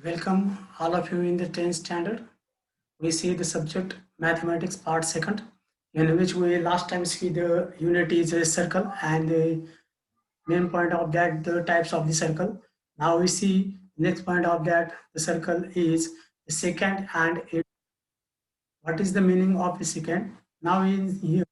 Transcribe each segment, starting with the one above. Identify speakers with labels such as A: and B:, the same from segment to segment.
A: Welcome all of you in the 10th standard. We see the subject mathematics part second, in which we last time see the unit is a circle and the main point of that the types of the circle. Now we see next point of that the circle is the secant and it. What is the meaning of a secant? Now in here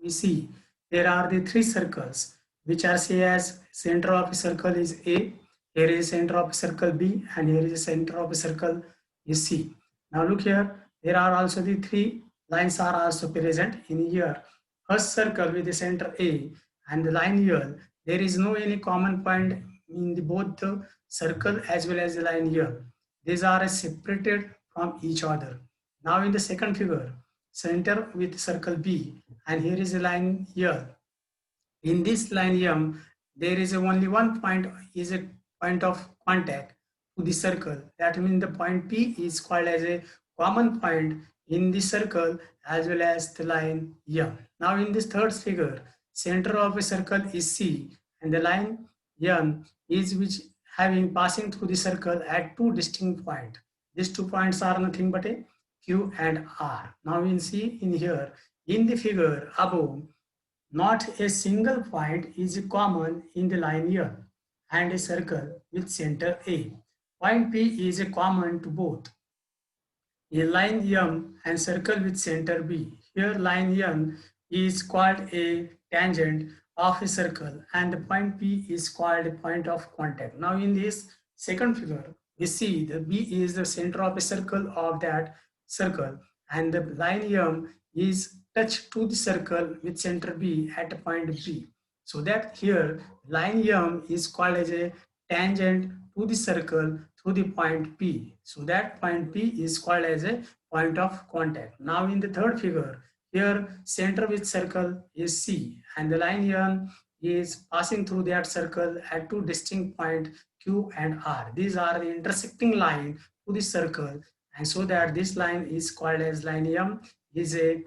A: we see there are the three circles which are say as center of a circle is A, here is center of a circle B, and here is a center of a circle is C. Now look here, there are also the three lines are also present in here. First circle with the center A and the line here, there is no any common point in the both the circle as well as the line here. These are separated from each other. Now in the second figure, center with circle B, and here is a line here. In this line M, there is only one point is a point of contact to the circle. That means the point P is called as a common point in the circle as well as the line M. Now in this third figure, center of a circle is C and the line M is which having passing through the circle at two distinct points. These 2 points are nothing but a Q and R. Now we see in here in the figure above, not a single point is common in the line here and a circle with center A. Point P is common to both a line M and circle with center B. Here line M is called a tangent of a circle and the point P is called a point of contact. Now in this second figure, we see the B is the center of a circle of that circle and the line M is touched to the circle with center B at a point B. So that here line M is called as a tangent to the circle through the point P. So that point P is called as a point of contact. Now in the third figure, here center with circle is C and the line M is passing through that circle at two distinct points Q and R. These are the intersecting line to the circle, and so that this line is called as line M is a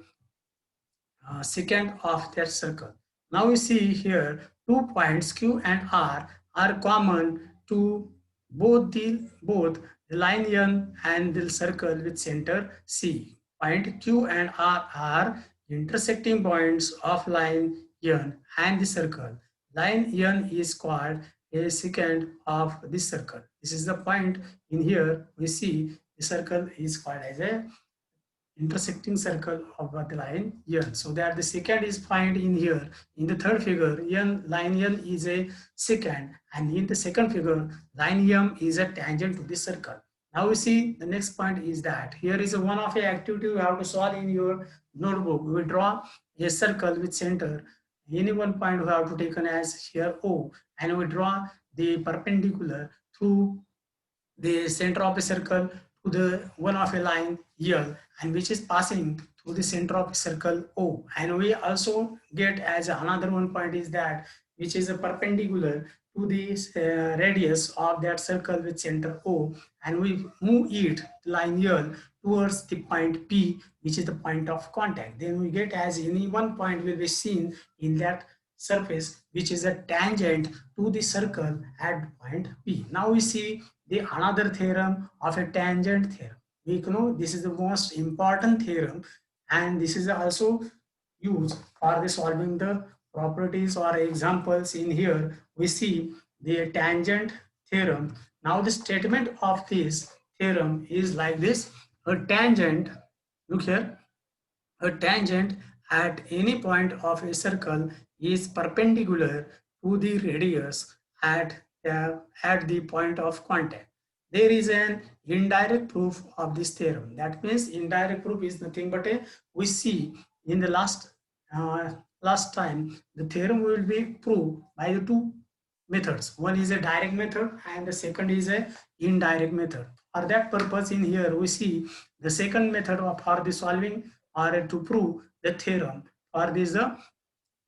A: secant of that circle. Now we see here 2 points Q and R are common to both the line N and the circle with center C. Point Q and R are intersecting points of line N and the circle. Line N is called a secant of this circle. This is the point in here we see the circle is called as a intersecting circle of the line N. So that the secant is found in here. In the third figure, line N is a secant, and in the second figure, line M is a tangent to the circle. Now we see the next point is that here is a one of a activity you have to solve in your notebook. We draw a circle with center. Any one point we have to take as here O, and we draw the perpendicular through the center of a circle to the one of a line L, and which is passing through the center of a circle O. And we also get as another one point is that which is a perpendicular to the radius of that circle with center O, and we move it line L towards the point P, which is the point of contact. Then we get as any one point will be seen in that surface which is a tangent to the circle at point P. Now we see the another theorem of a tangent theorem. We know this is the most important theorem, and this is also used for the solving the properties or examples. In here we see the tangent theorem. Now the statement of this theorem is like this: a tangent, look here, a tangent at any point of a circle is perpendicular to the radius at the point of contact. There is an indirect proof of this theorem. That means indirect proof is nothing but a we see in the last time the theorem will be proved by the two methods. One is a direct method and the second is a indirect method. For that purpose in here we see the second method for the solving or to prove the theorem. For this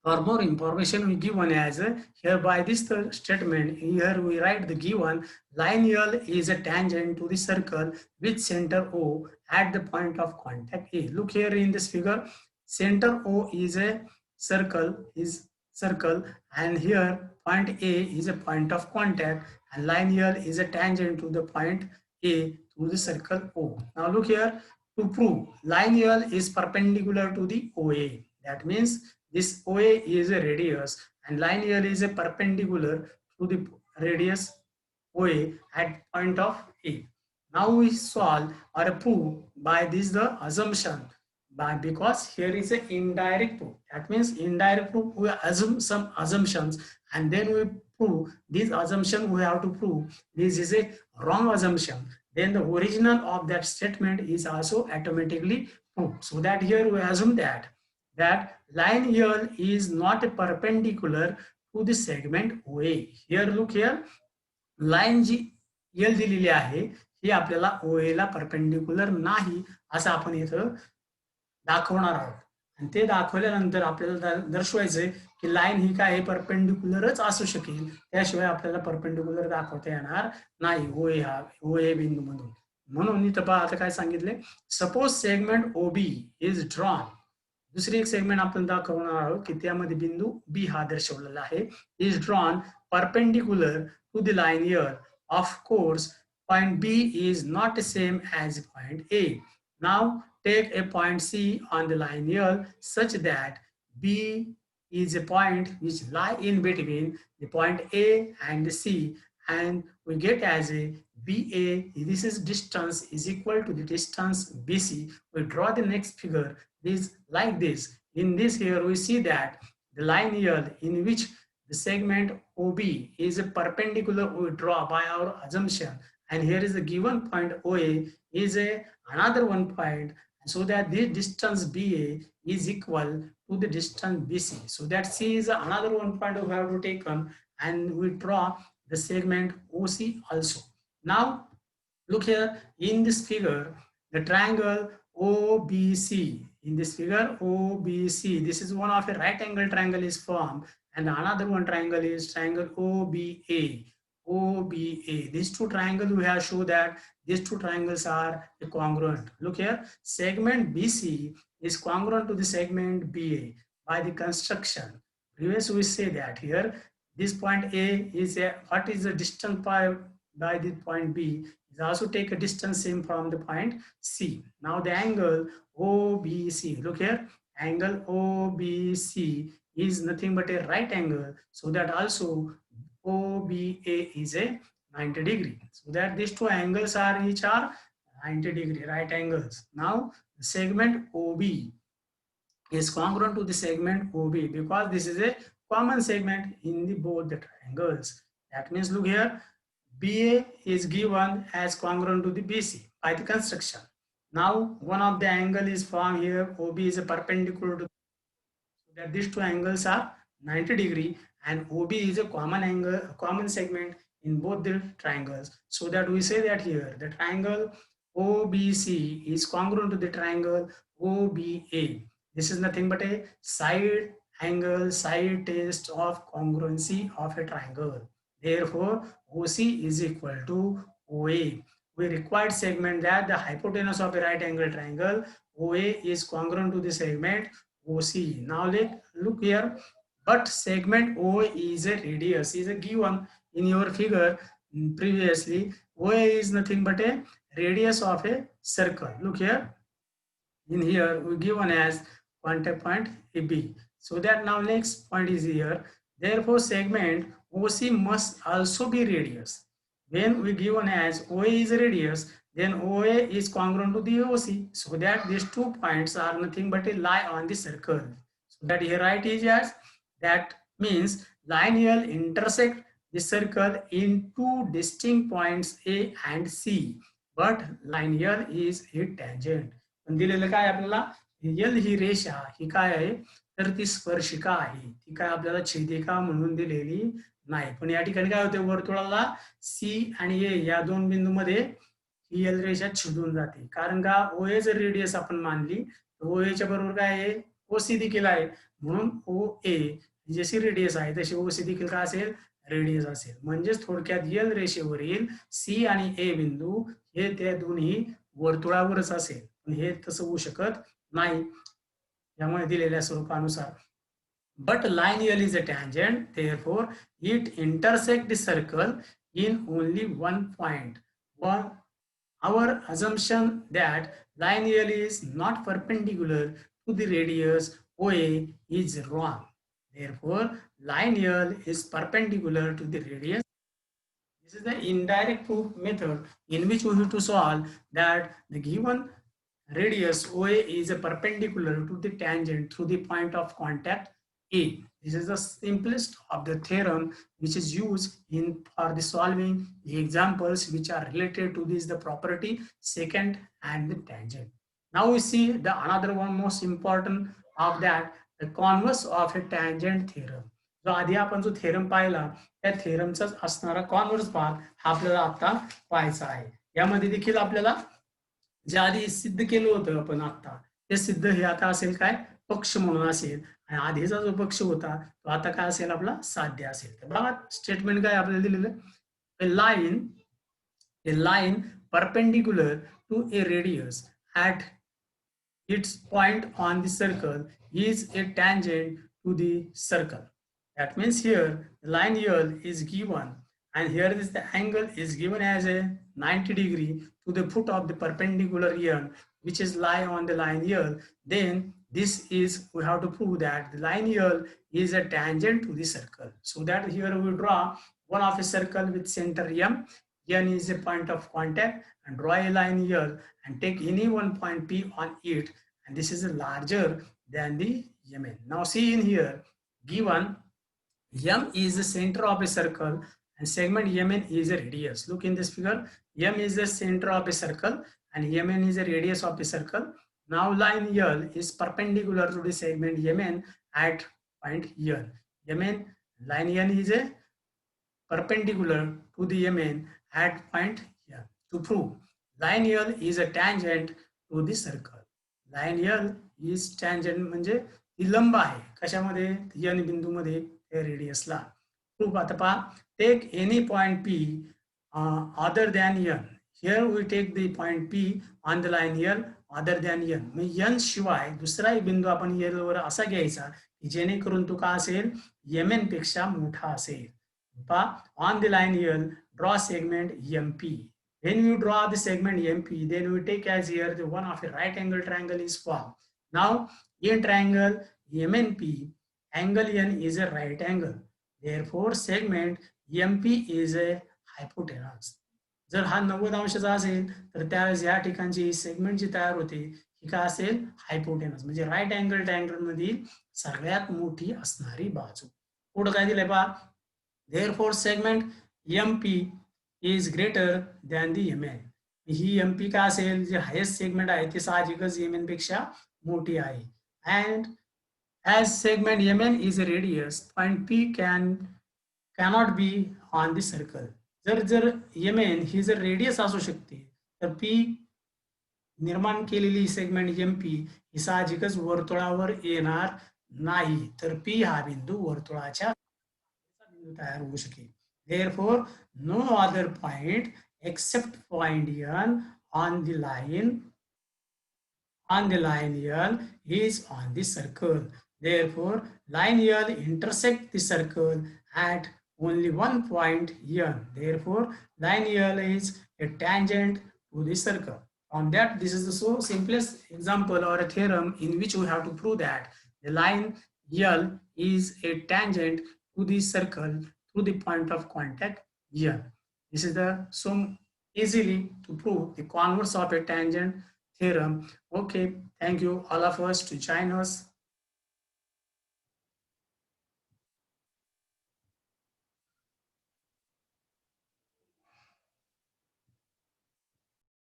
A: for more information we given as here by this statement. Here we write the given line L is a tangent to the circle with center O at the point of contact A. Look here in this figure, center O is a circle and here point A is a point of contact, and line L is a tangent to the point A through the circle O. Now look here, to prove line L is perpendicular to the OA, that means this OA is a radius and line L is a perpendicular to the radius OA at point of A. Now we solve or prove by this the assumption, by because here is an indirect proof. That means indirect proof, we assume some assumptions and then we prove this assumption. We have to prove this is a wrong assumption. Then the original of that statement is also automatically proved. So that here we assume that line L is not perpendicular to the segment OA. Here look here, line G L दिलेली आहे ही आपल्याला OA ला perpendicular नाही असं आपण इथं दाखवणार आहोत. आणि ते दाखवल्यानंतर आपल्याला दर्शवायचंय की लाईन ही काय परपेंडिक्युलरच असू शकेल, त्याशिवाय आपल्याला परपेंडिक्युलर दाखवता येणार नाही OA बिंदू मधून. म्हणून इथं पहा आता काय सांगितले, suppose segment OB is drawn. दुसरी एक सेगमेंट आपण दाखवणार आहोत की त्यामध्ये बिंदू बी हा दर्शवलेला आहे, is drawn perpendicular to the line here. Of course, point B is not the same as point A. Now take a point C on the line here such that B is a point which lie in between the point A and the C, and we get as a BA, this is distance, is equal to the distance BC. We draw the next figure is like this. In this here we see that the line here in which the segment OB is a perpendicular, we draw by our assumption, and here is the given point OA is another one point, so that this distance BA is equal to the distance BC. So that C is another one point we have to take on, and we draw the segment OC also. Now look here in this figure, the triangle OBC. In this figure OBC, this is one of a right angle triangle is formed, and another one triangle is triangle OBA. OBA. These two triangles we have shown that these two triangles are congruent. Look here, segment BC is congruent to the segment BA by the construction. Previous we say that here this point A is what is the distance by the point B is also take a distance same from the point C. Now the angle OBC, look here, angle OBC is nothing but a right angle, so that also OBA is a 90 degree. So that these two angles are each are 90 degree right angles. Now the segment OB is congruent to the segment OB because this is a common segment in the both the triangles. That means look here, BA is given as congruent to the BC by the construction. Now one of the angle is formed here, OB is a perpendicular to, so that these two angles are 90 degree, and OB is a common angle, common segment in both the triangles. So that we say that here the triangle OBC is congruent to the triangle OBA. This is nothing but a side angle side test of congruency of a triangle. Therefore OC is equal to OA. We required segment that the hypotenuse of a right angle triangle OA is congruent to the segment OC. Now look here, but segment OA is a radius, is a given in your figure previously. OA is nothing but a radius of a circle. Look here, in here we given as contact point AB. So that now next point is here. Therefore segment OC must also be radius. When we given as OA is a radius, then OA is congruent to the OC. So that these 2 points are nothing but a lie on the circle. So that here write is as, that means line L intersect the circle in 2 distinct points A and C, but line L is a tangent. पण दिलेलं काय आपल्याला, L ही रेषा ही काय आहे तर ती स्पर्शिका आहे, ती काय आपल्याला छेदिका म्हणून दिलेली नाही. पण या ठिकाणी काय होते, वर्तुळाला C आणि A या दोन बिंदूमध्ये ही एल रेषा छेदून जाते. कारण का OA जर रेडियस आपण मानली तर OA च्या बरोबर काय आहे OC देखील आहे, म्हणून OA जशी रेडियस आहे तशी OC देखील काय असेल रेडियस असेल. म्हणजेच थोडक्यात एल रेषेवरील C आणि A बिंदू हे त्या दोन्ही वर्तुळावरच असेल. पण हे तसं होऊ शकत नाही यामुळे दिलेल्या स्वरूपानुसार. But line L is a tangent, therefore it intersect the circle in only one point. One, our assumption that line L is not perpendicular to the radius OA is wrong. Therefore, line L is perpendicular to the radius. This is the indirect proof method in which we have to solve that the given radius OA is a perpendicular to the tangent through the point of contact A. This is the simplest of the theorem which is used in for the solving the examples which are related to this the property secant and the tangent. Now we see the another one most important of that the converse of a tangent theorem. जो आधी आपण जो theorem पाहिला त्या थेरमचाच असणारा converse भाग हा आपल्याला आता पाहायचा आहे. यामध्ये देखील आपल्याला जे आधी सिद्ध केलं होतं आपण आता ते सिद्ध हे आता असेल काय पक्ष म्हणून असेल आणि आधीचा जो पक्ष होता तो आता काय असेल आपला साध्य असेल. तर बघा स्टेटमेंट काय आपल्याला दिलेलं line perpendicular to a radius at its point on the circle is a tangent to the circle. That means here the line L is given and here is the angle is given as a 90 degree to the foot of the perpendicular N which is lie on the line L. Then this is we have to prove that the line L is a tangent to the circle. So that here we draw one of a circle with center M. N is a point of contact and draw a line L and take any one point P on it and this is larger than the Mn. Now see in here given M is the center of a circle and segment Mn is a radius. Look in this figure, M is the center of a circle and Mn is the radius of a circle. Now line L is perpendicular to the segment Mn at point L. Mn, line N is a perpendicular to the Mn at point L. To prove, line L is a tangent to the circle. Line L is tangent म्हणजे ती लंब आहे कशामध्ये N बिंदूमध्ये रेडियसला. Proof आता पहा take any point P other than N. Here we take the point P on the line L other than N. Mug N शिवाय दुसरा एक बिंदू आपण L वर असा घ्यायचा की जेणेकरून तो का असेल Mn पेक्षा मोठा असेल. On the line L draw segment MP. When you draw the segment MP, then we take as here the one of a right angle triangle is formed. Now in triangle MNP, angle N is a right angle. Therefore segment MP is a hypotenuse. जर हा 90 अंशाचा असेल तर त्यावेळेस या ठिकाणची segment जी तयार होते ही काय असेल हायपोटेनस म्हणजे राईट अँगल ट्रायंगल मधील सगळ्यात मोठी असणारी बाजू. पुढे काय दिलंय पहा therefore segment MP is greater than the MN. He MP का असेल जे हायेस्ट सेगमेंट आहे ते साहजिकच MN पेक्षा मोठी आहे. And as segment MN is a radius, point P cannot be on the circle. जर MN ही जर रेडियस असू शकते तर P निर्माण केलेली सेगमेंट MP ही साहजिकच वर्तुळावर येणार नाही. तर P हा बिंदू वर्तुळाच्या बिंदू तयार होऊ शकेल. Therefore, no other point except point N on the line L is on the circle. Therefore, line L intersect the circle at only one point N. Therefore, line L is a tangent to the circle. From that, this is the so simplest example or a theorem in which we have to prove that the line L is a tangent to the circle through the point of contact N. This is the so easily to prove the converse of a tangent theorem. Okay, thank you all of us to join us.